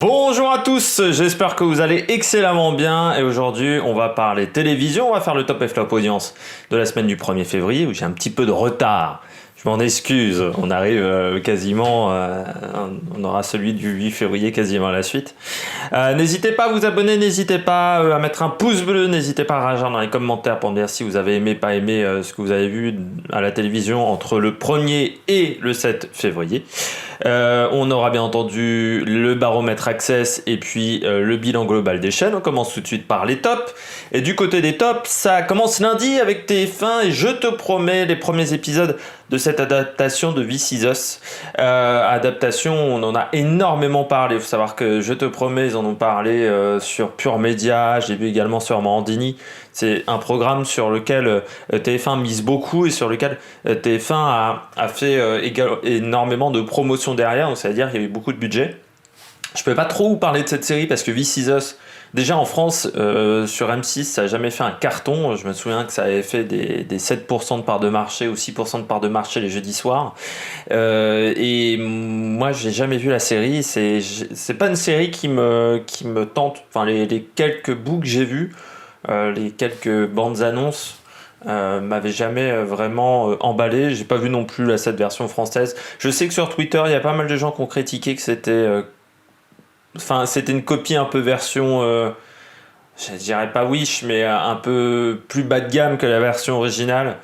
Bonjour à tous, j'espère que vous allez excellemment bien et aujourd'hui on va parler télévision, on va faire le top et flop audience de la semaine du 1er février où j'ai un petit peu de retard. Je m'en excuse, on arrive quasiment, on aura celui du 8 février quasiment à la suite. N'hésitez pas à vous abonner, n'hésitez pas à mettre un pouce bleu, n'hésitez pas à réagir dans les commentaires pour me dire si vous avez aimé, pas aimé ce que vous avez vu à la télévision entre le 1er et le 7 février. On aura bien entendu le baromètre Access et puis le bilan global des chaînes. On commence tout de suite par les tops. Et du côté des tops, ça commence lundi avec TF1 et je te promets les premiers épisodes de cette adaptation de This Is Us. Adaptation, on en a énormément parlé. Il faut savoir que je te promets, ils en ont parlé sur Pure Média. J'ai vu également sur Morandini. C'est un programme sur lequel TF1 mise beaucoup et sur lequel TF1 a fait énormément de promotion derrière. Donc, c'est-à-dire qu'il y a eu beaucoup de budget. Je ne peux pas trop vous parler de cette série parce que This Is Us, déjà en France, sur M6, ça n'a jamais fait un carton. Je me souviens que ça avait fait des 7% de part de marché ou 6% de part de marché les jeudis soirs. Et moi, j'ai jamais vu la série. C'est pas une série qui me tente. Enfin, les quelques bouts que j'ai vus, les quelques bandes annonces m'avaient jamais vraiment emballé. J'ai pas vu non plus cette version française. Je sais que sur Twitter, il y a pas mal de gens qui ont critiqué que c'était une copie un peu version, je dirais pas Wish, mais un peu plus bas de gamme que la version originale.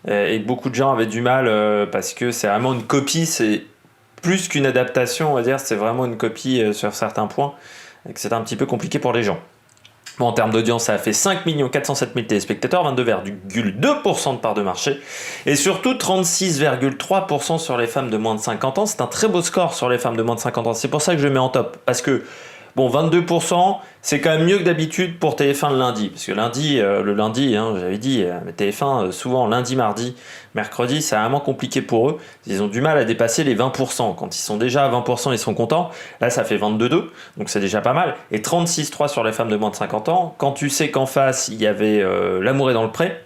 Et beaucoup de gens avaient du mal parce que c'est vraiment une copie, c'est plus qu'une adaptation, on va dire, c'est vraiment une copie sur certains points, et que c'est un petit peu compliqué pour les gens. Bon, en termes d'audience, ça a fait 5 407 000 téléspectateurs, 22,2% de part de marché, et surtout 36,3% sur les femmes de moins de 50 ans. C'est un très beau score sur les femmes de moins de 50 ans. C'est pour ça que je le mets en top, parce que bon, 22%, c'est quand même mieux que d'habitude pour TF1 le lundi. Parce que le lundi, j'avais dit, TF1, souvent lundi, mardi, mercredi, c'est vraiment compliqué pour eux. Ils ont du mal à dépasser les 20%. Quand ils sont déjà à 20%, ils sont contents. Là, ça fait 22,2, donc c'est déjà pas mal. Et 36,3 sur les femmes de moins de 50 ans. Quand tu sais qu'en face, il y avait L'amour est dans le pré,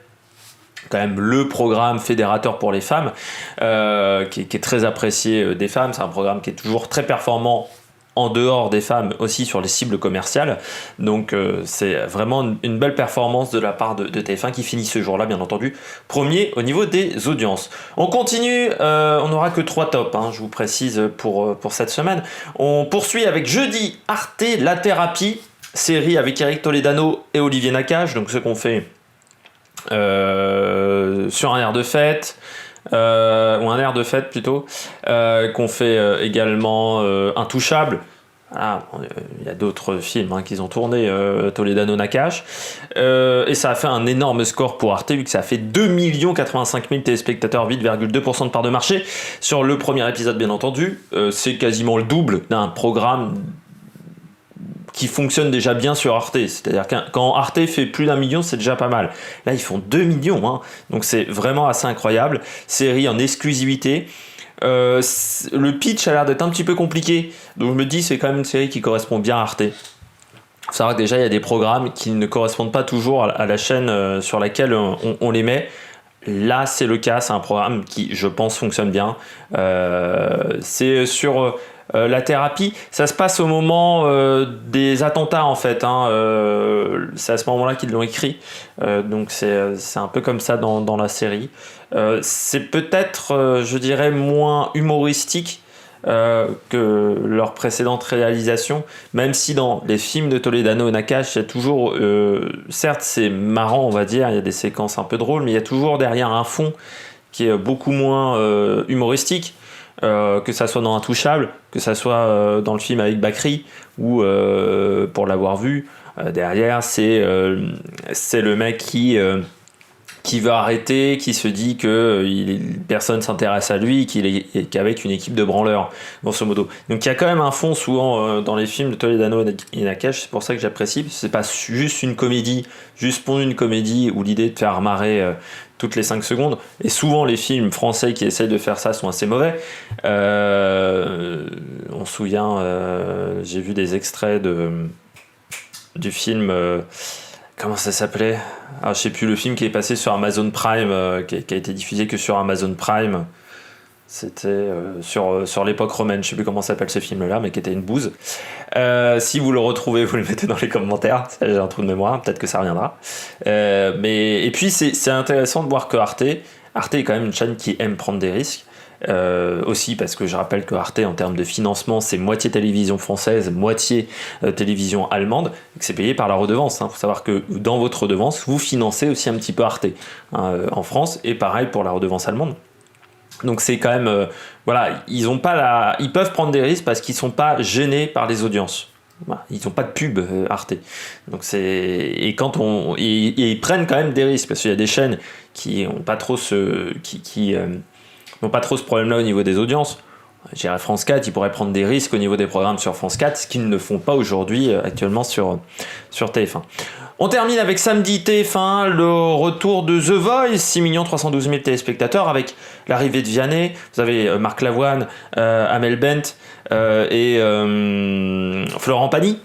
quand même le programme fédérateur pour les femmes, qui est très apprécié des femmes. C'est un programme qui est toujours très performant en dehors des femmes, aussi sur les cibles commerciales. Donc c'est vraiment une belle performance de la part de TF1 qui finit ce jour-là, bien entendu, premier au niveau des audiences. On continue, on n'aura que 3 tops, je vous précise pour cette semaine. On poursuit avec jeudi Arte La Thérapie, série avec Eric Toledano et Olivier Nakache, donc ce qu'on fait sur un air de fête, ou un air de fête plutôt, qu'on fait également Intouchable. Il y a d'autres films qu'ils ont tourné, Toledano Nakache, et ça a fait un énorme score pour Arte vu que ça a fait 2 85 000 téléspectateurs, 8,2% de part de marché sur le premier épisode, bien entendu. C'est quasiment le double d'un programme qui fonctionne déjà bien sur Arte. C'est-à-dire que quand Arte fait plus d'1 million, c'est déjà pas mal. Là, ils font 2 millions, donc c'est vraiment assez incroyable. Série en exclusivité. Le pitch a l'air d'être un petit peu compliqué, donc je me dis c'est quand même une série qui correspond bien à Arte. Faut savoir que déjà il y a des programmes qui ne correspondent pas toujours à la chaîne sur laquelle on les met. Là c'est le cas, c'est un programme qui je pense fonctionne bien. C'est sur La Thérapie, ça se passe au moment des attentats en fait, c'est à ce moment-là qu'ils l'ont écrit, donc c'est un peu comme ça dans la série. C'est peut-être, je dirais, moins humoristique que leurs précédentes réalisations, même si dans les films de Toledano et Nakache, il y a toujours, certes c'est marrant on va dire, il y a des séquences un peu drôles, mais il y a toujours derrière un fond qui est beaucoup moins humoristique. Que ça soit dans Intouchable, que ça soit dans le film avec Bakri, ou pour l'avoir vu, derrière c'est le mec qui veut arrêter, qui se dit que personne s'intéresse à lui, qu'il est qu'avec une équipe de branleurs, grosso modo. Donc il y a quand même un fond souvent dans les films de Toledano et Nakache, c'est pour ça que j'apprécie. C'est pas juste une comédie, juste pour une comédie où l'idée de faire marrer toutes les 5 secondes, et souvent les films français qui essayent de faire ça sont assez mauvais. On se souvient, j'ai vu des extraits du film... comment ça s'appelait ? Je sais plus, le film qui est passé sur Amazon Prime, qui a été diffusé que sur Amazon Prime. C'était sur l'époque romaine, je sais plus comment s'appelle ce film-là, mais qui était une bouse. Si vous le retrouvez, vous le mettez dans les commentaires. J'ai un trou de mémoire, peut-être que ça reviendra. Et puis c'est intéressant de voir que Arte est quand même une chaîne qui aime prendre des risques. Aussi parce que je rappelle que Arte, en termes de financement, c'est moitié télévision française, moitié télévision allemande, et que c'est payé par la redevance. Il faut savoir que dans votre redevance, vous financez aussi un petit peu Arte en France, et pareil pour la redevance allemande. Donc c'est quand même voilà, ils peuvent prendre des risques parce qu'ils sont pas gênés par les audiences. Voilà, ils n'ont pas de pub Arte. Donc ils prennent quand même des risques parce qu'il y a des chaînes qui n'ont pas trop n'ont pas trop ce problème-là au niveau des audiences. Je dirais France 4, ils pourraient prendre des risques au niveau des programmes sur France 4, ce qu'ils ne font pas aujourd'hui actuellement sur TF1. On termine avec samedi TF1, le retour de The Voice, 6 312 000 téléspectateurs avec l'arrivée de Vianney. Vous avez Marc Lavoine, Amel Bent et Florent Pagny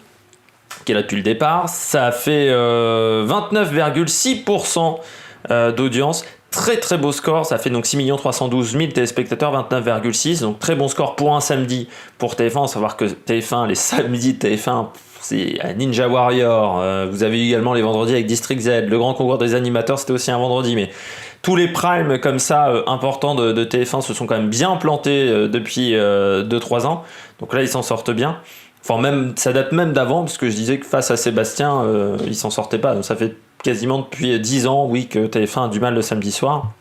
qui est là depuis le départ. Ça a fait 29,6% d'audience. Très très beau score, ça fait donc 6 312 000 téléspectateurs, 29,6, donc très bon score pour un samedi pour TF1, à savoir que TF1, les samedis de TF1, c'est Ninja Warrior, vous avez également les vendredis avec District Z, le grand concours des animateurs c'était aussi un vendredi, mais tous les primes comme ça importants de TF1 se sont quand même bien plantés depuis 2-3 ans, donc là ils s'en sortent bien. Enfin même, ça date même d'avant, parce que je disais que face à Sébastien, ils s'en sortaient pas, donc ça fait quasiment depuis 10 ans, oui, que TF1 a du mal le samedi soir.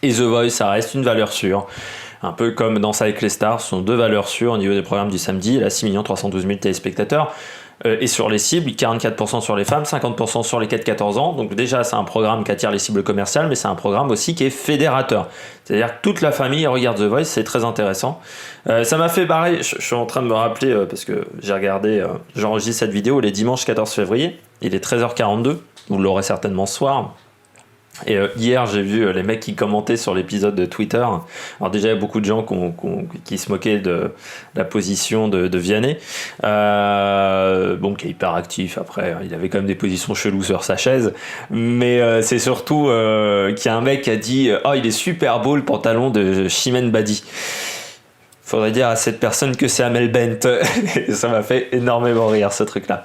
Et The Voice, ça reste une valeur sûre. Un peu comme Danse avec les stars, ce sont deux valeurs sûres au niveau des programmes du samedi. Là, 6 312 000 téléspectateurs. Et sur les cibles, 44% sur les femmes, 50% sur les 4-14 ans. Donc déjà, c'est un programme qui attire les cibles commerciales, mais c'est un programme aussi qui est fédérateur. C'est-à-dire que toute la famille regarde The Voice, c'est très intéressant. Ça m'a fait barrer, je suis en train de me rappeler, parce que j'ai regardé, j'enregistre cette vidéo les dimanches 14 février, il est 13h42. Vous l'aurez certainement ce soir. Et hier, j'ai vu les mecs qui commentaient sur l'épisode de Twitter. Alors déjà, il y a beaucoup de gens qui se moquaient de la position de Vianney. Bon, qui est hyper actif. Après, il avait quand même des positions cheloues sur sa chaise. Mais c'est surtout qu'il y a un mec qui a dit « Oh, il est super beau le pantalon de Chimène Badi ». Faudrait dire à cette personne que c'est Amel Bent. Et ça m'a fait énormément rire, ce truc-là.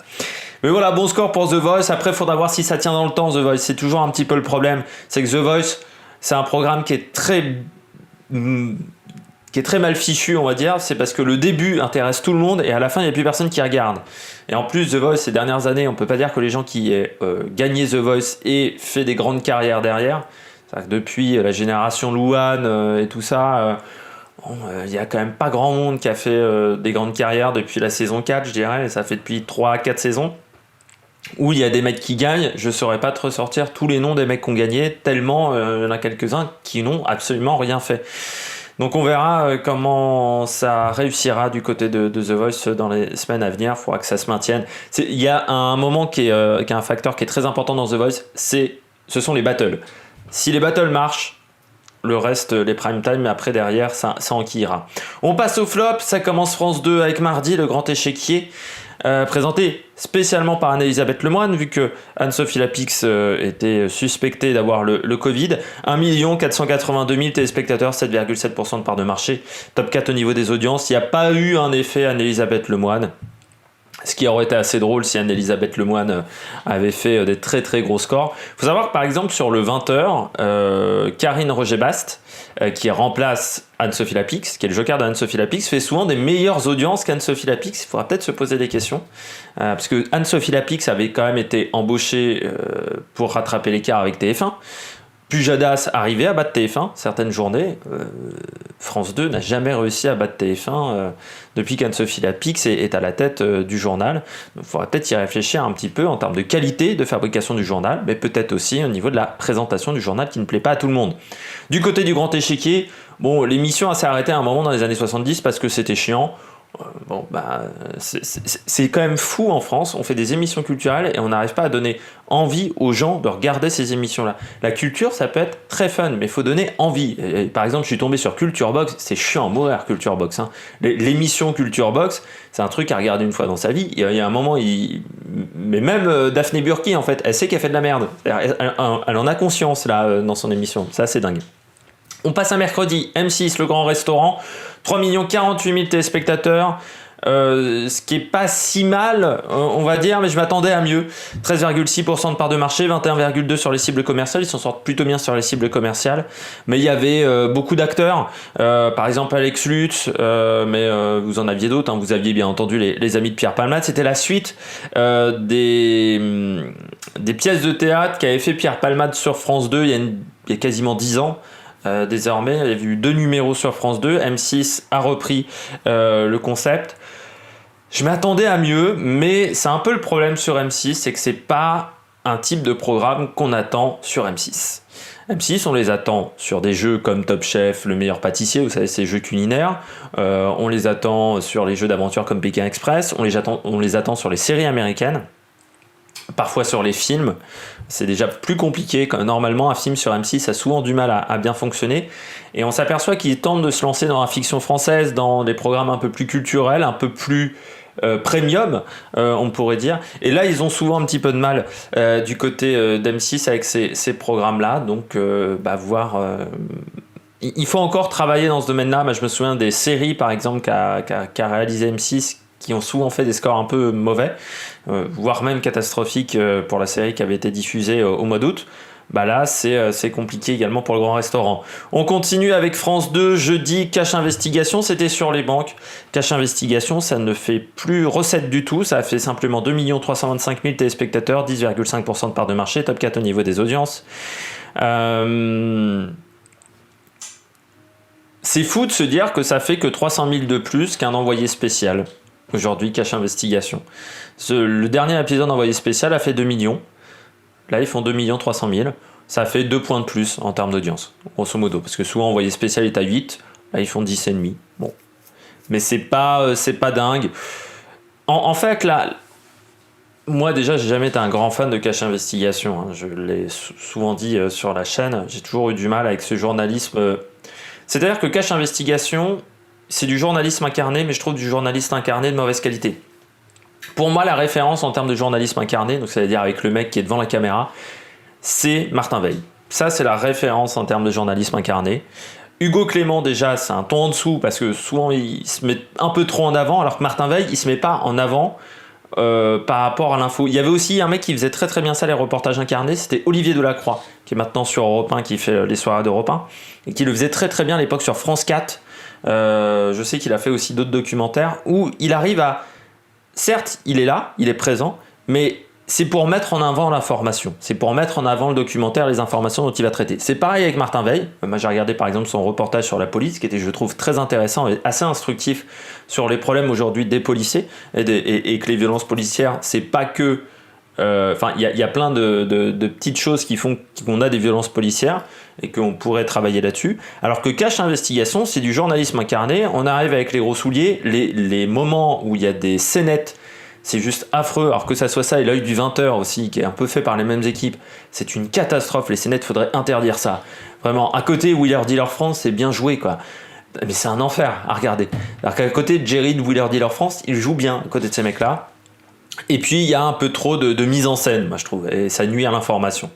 Mais voilà, bon score pour The Voice. Après, il faudra voir si ça tient dans le temps, The Voice. C'est toujours un petit peu le problème. C'est que The Voice, c'est un programme qui est très mal fichu, on va dire. C'est parce que le début intéresse tout le monde et à la fin, il n'y a plus personne qui regarde. Et en plus, The Voice, ces dernières années, on ne peut pas dire que les gens qui aient gagné The Voice aient fait des grandes carrières derrière. C'est-à-dire que depuis la génération Louane et tout ça... il n'y a quand même pas grand monde qui a fait des grandes carrières depuis la saison 4, je dirais. Et ça fait depuis 3-4 saisons. Où il y a des mecs qui gagnent, je ne saurais pas te ressortir tous les noms des mecs qui ont gagné, tellement il y en a quelques-uns qui n'ont absolument rien fait. Donc on verra comment ça réussira du côté de The Voice dans les semaines à venir, il faudra que ça se maintienne. Il y a un moment qui est un facteur qui est très important dans The Voice, ce sont les battles. Si les battles marchent, le reste, les prime time, après derrière, ça enquillera. On passe au flop, ça commence France 2 avec mardi, le grand échiquier. Présenté spécialement par Anne-Elisabeth Lemoine, vu que Anne-Sophie Lapix était suspectée d'avoir le Covid. 1 482 000 téléspectateurs, 7,7% de part de marché. Top 4 au niveau des audiences. Il n'y a pas eu un effet Anne-Elisabeth Lemoine. Ce qui aurait été assez drôle si Anne-Elisabeth Lemoine avait fait des très très gros scores. Il faut savoir que par exemple sur le 20h, Karine Roger-Bast, qui remplace Anne-Sophie Lapix, qui est le joker d'Anne-Sophie Lapix, fait souvent des meilleures audiences qu'Anne-Sophie Lapix. Il faudra peut-être se poser des questions. Parce que Anne-Sophie Lapix avait quand même été embauchée pour rattraper l'écart avec TF1. Pujadas arrivait à battre TF1 certaines journées. France 2 n'a jamais réussi à battre TF1 depuis qu'Anne-Sophie Lapix est à la tête du journal. Il faudra peut-être y réfléchir un petit peu en termes de qualité de fabrication du journal, mais peut-être aussi au niveau de la présentation du journal qui ne plaît pas à tout le monde. Du côté du grand échiquier, bon, l'émission s'est arrêtée à un moment dans les années 70 parce que c'était chiant. C'est quand même fou en France, on fait des émissions culturelles et on n'arrive pas à donner envie aux gens de regarder ces émissions-là. La culture, ça peut être très fun, mais il faut donner envie. Et par exemple, je suis tombé sur Culture Box, c'est chiant à mourir Culture Box. Hein. L'émission Culture Box, c'est un truc à regarder une fois dans sa vie. Il y a un moment, mais même Daphné Burki, en fait, elle sait qu'elle fait de la merde. Elle en a conscience là dans son émission, ça c'est dingue. On passe un mercredi, M6, le grand restaurant, 3 48 000 téléspectateurs, ce qui est pas si mal, on va dire, mais je m'attendais à mieux. 13,6% de part de marché, 21,2% sur les cibles commerciales, ils s'en sortent plutôt bien sur les cibles commerciales, mais il y avait beaucoup d'acteurs, par exemple Alex Lutz, mais vous en aviez d'autres, hein. Vous aviez bien entendu les amis de Pierre Palmade. C'était la suite des pièces de théâtre qu'avait fait Pierre Palmade sur France 2 il y a quasiment 10 ans. Désormais, il y a eu 2 numéros sur France 2. M6 a repris le concept. Je m'attendais à mieux, mais c'est un peu le problème sur M6, c'est que c'est pas un type de programme qu'on attend sur M6. M6, on les attend sur des jeux comme Top Chef, Le Meilleur Pâtissier, vous savez, ces jeux culinaires. On les attend sur les jeux d'aventure comme Pékin Express. On les attend sur les séries américaines. Parfois sur les films, c'est déjà plus compliqué. Normalement, un film sur M6 a souvent du mal à bien fonctionner. Et on s'aperçoit qu'ils tentent de se lancer dans la fiction française, dans des programmes un peu plus culturels, un peu plus premium, on pourrait dire. Et là, ils ont souvent un petit peu de mal du côté d'M6 avec ces programmes-là. Donc, voir... il faut encore travailler dans ce domaine-là. Moi, je me souviens des séries, par exemple, qu'a réalisé M6, qui ont souvent fait des scores un peu mauvais, voire même catastrophiques pour la série qui avait été diffusée au mois d'août. Là, c'est compliqué également pour le grand restaurant. On continue avec France 2, jeudi, Cash Investigation, c'était sur les banques. Cash Investigation, ça ne fait plus recette du tout, ça a fait simplement 2 325 000 téléspectateurs, 10,5% de part de marché, top 4 au niveau des audiences. C'est fou de se dire que ça fait que 300 000 de plus qu'un envoyé spécial. Aujourd'hui, Cash Investigation. Le dernier épisode d'envoyé spécial a fait 2 millions. Là, ils font 2 300 000. Ça fait 2 points de plus en termes d'audience, grosso modo. Parce que souvent, envoyé spécial est à 8. Là, ils font 10,5. Bon. Mais c'est pas dingue. En fait, là, moi, déjà, j'ai jamais été un grand fan de Cash Investigation. Hein. Je l'ai souvent dit sur la chaîne. J'ai toujours eu du mal avec ce journalisme. C'est-à-dire que Cash Investigation... c'est du journalisme incarné, mais je trouve du journalisme incarné de mauvaise qualité. Pour moi, la référence en termes de journalisme incarné, donc c'est-à-dire avec le mec qui est devant la caméra, c'est Martin Veil. Ça, c'est la référence en termes de journalisme incarné. Hugo Clément, déjà, c'est un ton en dessous, parce que souvent, il se met un peu trop en avant, alors que Martin Veil, il se met pas en avant par rapport à l'info. Il y avait aussi un mec qui faisait très très bien ça, les reportages incarnés, c'était Olivier Delacroix, qui est maintenant sur Europe 1, qui fait les soirées d'Europe 1, et qui le faisait très très bien à l'époque sur France 4. Je sais qu'il a fait aussi d'autres documentaires où il arrive à... Certes, il est là, il est présent, mais c'est pour mettre en avant l'information. C'est pour mettre en avant le documentaire, les informations dont il va traiter. C'est pareil avec Martin Veil. Moi, j'ai regardé par exemple son reportage sur la police, qui était, je trouve, très intéressant et assez instructif sur les problèmes aujourd'hui des policiers et que les violences policières, c'est pas que... il y a plein de petites choses qui font qu'on a des violences policières et qu'on pourrait travailler là-dessus. Alors que Cash Investigation, c'est du journalisme incarné. On arrive avec les gros souliers, les moments où il y a des scénettes, c'est juste affreux. Alors que ça soit ça et l'œil du 20h aussi, qui est un peu fait par les mêmes équipes, c'est une catastrophe. Les scénettes, faudrait interdire ça. Vraiment, à côté Wheeler Dealer France, c'est bien joué, quoi. Mais c'est un enfer à regarder. Alors qu'à côté de Jerry de Wheeler Dealer France, il joue bien à côté de ces mecs-là. Et puis il y a un peu trop de mise en scène, moi je trouve, et ça nuit à l'information.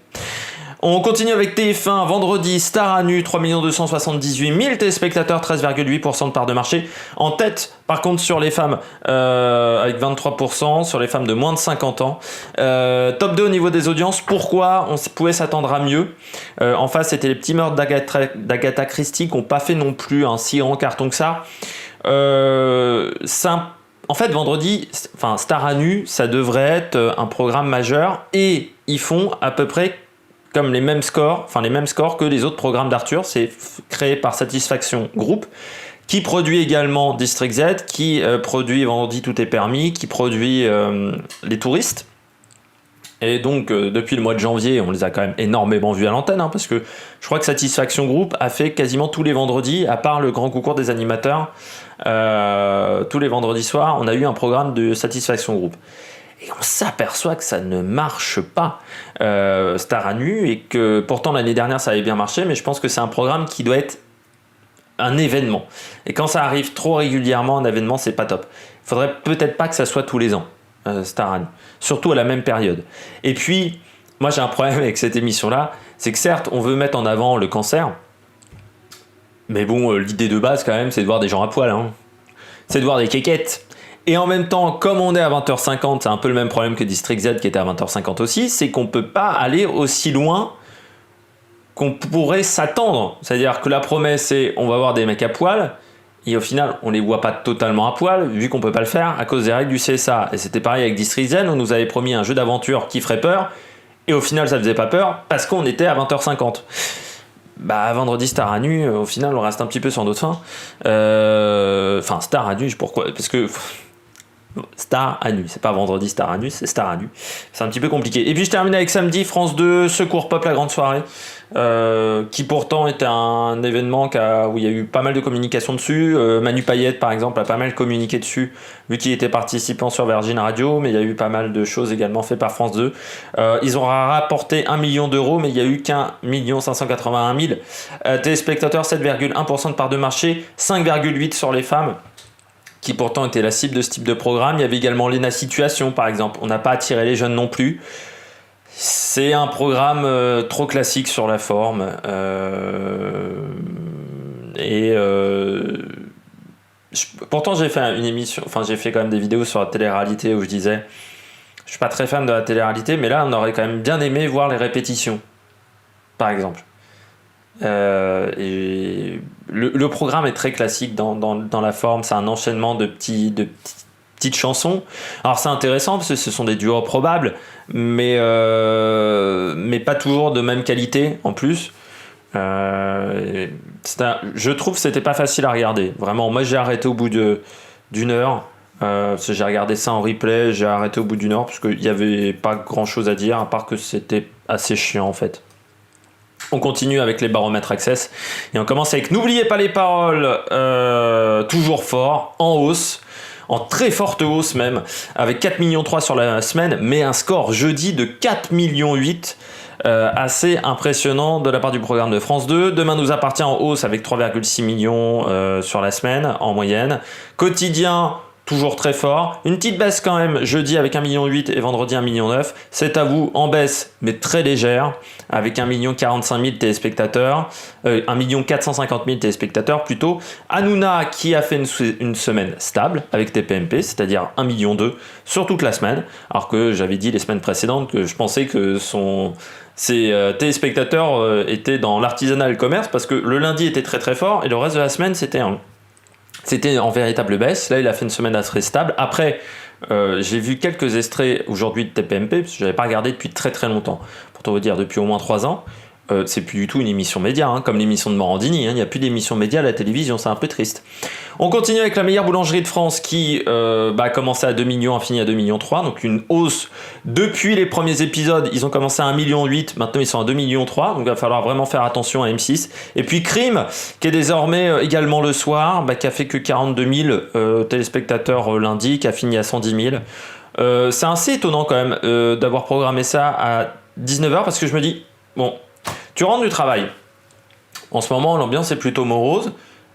On continue avec TF1, vendredi, Star à nu, 3 278 000 téléspectateurs, 13,8% de part de marché. En tête, par contre, sur les femmes, avec 23%, sur les femmes de moins de 50 ans. Top 2 au niveau des audiences, pourquoi on pouvait s'attendre à mieux. En face, c'était les petits meurtres d'Agatha Christie, qui n'ont pas fait non plus un si grand carton que ça. En fait, vendredi, Star à nu, ça devrait être un programme majeur et ils font à peu près comme les mêmes scores que les autres programmes d'Arthur. C'est créé par Satisfaction Group, qui produit également District Z, qui produit Vendredi Tout est permis, qui produit Les Touristes. Et donc, depuis le mois de janvier, on les a quand même énormément vus à l'antenne, parce que je crois que Satisfaction Group a fait quasiment tous les vendredis, à part le grand concours des animateurs, tous les vendredis soirs, on a eu un programme de Satisfaction Group. Et on s'aperçoit que ça ne marche pas, Star à nu, et que pourtant l'année dernière ça avait bien marché, mais je pense que c'est un programme qui doit être un événement. Et quand ça arrive trop régulièrement, un événement, c'est pas top. Il faudrait peut-être pas que ça soit tous les ans, Star à nu, surtout à la même période. Et puis, moi j'ai un problème avec cette émission-là, c'est que certes, on veut mettre en avant le cancer, Mais bon, l'idée de base quand même, c'est de voir des gens à poil, hein. C'est de voir des kékettes. Et en même temps, comme on est à 20h50, c'est un peu le même problème que District Z qui était à 20h50 aussi, c'est qu'on peut pas aller aussi loin qu'on pourrait s'attendre. C'est-à-dire que la promesse est on va voir des mecs à poil, et au final, on les voit pas totalement à poil, vu qu'on peut pas le faire à cause des règles du CSA. Et c'était pareil avec District Z, on nous avait promis un jeu d'aventure qui ferait peur, et au final, ça faisait pas peur, parce qu'on était à 20h50. Bah, vendredi Star à nu, au final, on reste un petit peu sur notre fin. Enfin, Star à nu, pourquoi ? Parce que Star à nu, c'est pas vendredi Star à nu, c'est Star à nu. C'est un petit peu compliqué. Et puis je termine avec samedi, France 2, Secours Pop, la grande soirée, qui pourtant était un événement où il y a eu pas mal de communication dessus. Manu Payette, par exemple, a pas mal communiqué dessus, vu qu'il était participant sur Virgin Radio, mais il y a eu pas mal de choses également faites par France 2. Ils ont rapporté 1 million d'euros, mais il y a eu qu'un 1 581 000 téléspectateurs, 7,1% de part de marché, 5,8% sur les femmes, qui pourtant était la cible de ce type de programme. Il y avait également Lena Situation, par exemple. On n'a pas attiré les jeunes non plus. C'est un programme trop classique sur la forme. Pourtant, j'ai fait une émission, enfin, j'ai fait quand même des vidéos sur la télé-réalité où je disais je suis pas très fan de la télé-réalité, mais là, on aurait quand même bien aimé voir les répétitions, par exemple. Et le programme est très classique dans la forme, c'est un enchaînement de petites chansons. Alors c'est intéressant parce que ce sont des duos probables, mais pas toujours de même qualité en plus. Je trouve que c'était pas facile à regarder. Vraiment, moi j'ai arrêté au bout d'une heure. Parce que j'ai regardé ça en replay, j'ai arrêté au bout d'une heure parce qu'il n'y avait pas grand chose à dire à part que c'était assez chiant en fait. On continue avec les baromètres Access et on commence avec N'oubliez pas les paroles, toujours fort, en hausse, en très forte hausse même, avec 4,3 millions sur la semaine, mais un score jeudi de 4,8 millions, assez impressionnant de la part du programme de France 2. Demain nous appartient en hausse avec 3,6 millions sur la semaine en moyenne. Quotidien, toujours très fort. Une petite baisse quand même, jeudi avec 1,8 million et vendredi 1,9 million. C'est à vous, en baisse, mais très légère, avec 1,45 million téléspectateurs, 1,450 million téléspectateurs plutôt. Hanouna qui a fait une semaine stable avec TPMP, c'est-à-dire 1,2 million sur toute la semaine, alors que j'avais dit les semaines précédentes que je pensais que ses téléspectateurs étaient dans l'artisanat et le commerce, parce que le lundi était très très fort et le reste de la semaine c'était en véritable baisse. Là, il a fait une semaine assez stable. Après, j'ai vu quelques extraits aujourd'hui de TPMP, parce que je n'avais pas regardé depuis très très longtemps. Pour tout vous dire, depuis au moins 3 ans. C'est plus du tout une émission média, hein, comme l'émission de Morandini. Il n'y a plus d'émission média à la télévision, c'est un peu triste. On continue avec la meilleure boulangerie de France qui a commencé à 2 millions, a fini à 2,3 millions. Donc une hausse depuis les premiers épisodes. Ils ont commencé à 1,8 million, maintenant ils sont à 2,3 millions. Donc il va falloir vraiment faire attention à M6. Et puis Crime, qui est désormais également le soir, qui a fait que 42 000 téléspectateurs lundi, qui a fini à 110 000. C'est assez étonnant quand même d'avoir programmé ça à 19h, parce que je me dis, bon, tu rentres du travail. En ce moment, l'ambiance est plutôt morose.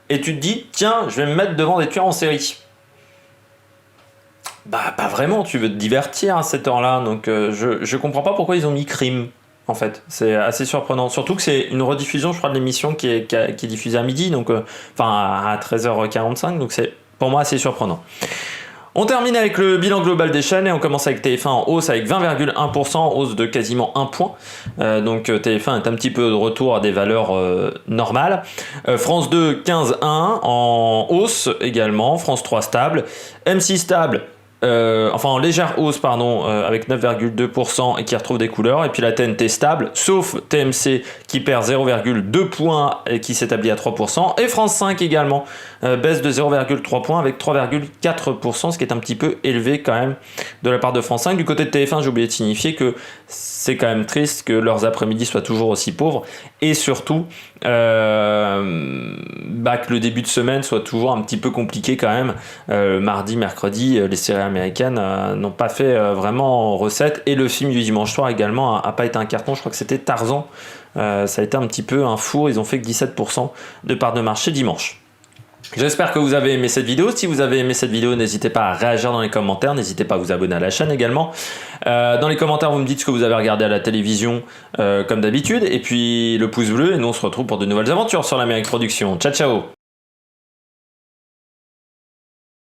Et tu te dis, tiens, je vais me mettre devant des tueurs en série. Bah, pas vraiment, tu veux te divertir à cette heure-là. Donc, je comprends pas pourquoi ils ont mis Crime, en fait. C'est assez surprenant. Surtout que c'est une rediffusion, je crois, de l'émission qui est diffusée à midi, donc, à 13h45. Donc, c'est pour moi assez surprenant. On termine avec le bilan global des chaînes et on commence avec TF1 en hausse avec 20,1%, hausse de quasiment 1 point. Donc TF1 est un petit peu de retour à des valeurs normales. France 2, 15,1 en hausse également. France 3 stable. M6 stable. En légère hausse avec 9,2% et qui retrouve des couleurs, et puis la TNT stable, sauf TMC qui perd 0,2 points et qui s'établit à 3%, et France 5 également, baisse de 0,3 points avec 3,4%, ce qui est un petit peu élevé quand même de la part de France 5. Du côté de TF1, j'ai oublié de signifier que c'est quand même triste que leurs après-midi soient toujours aussi pauvres, et surtout que le début de semaine soit toujours un petit peu compliqué quand même. Mardi, mercredi, les séries américaines n'ont pas fait vraiment recette, et le film du dimanche soir également a pas été un carton. Je crois que c'était Tarzan, ça a été un petit peu un four, ils ont fait que 17% de part de marché dimanche. J'espère que vous avez aimé cette vidéo. Si vous avez aimé cette vidéo, n'hésitez pas à réagir dans les commentaires. N'hésitez pas à vous abonner à la chaîne également. Dans les commentaires, vous me dites ce que vous avez regardé à la télévision comme d'habitude. Et puis le pouce bleu. Et nous, on se retrouve pour de nouvelles aventures sur l'Amérique Production. Ciao, ciao!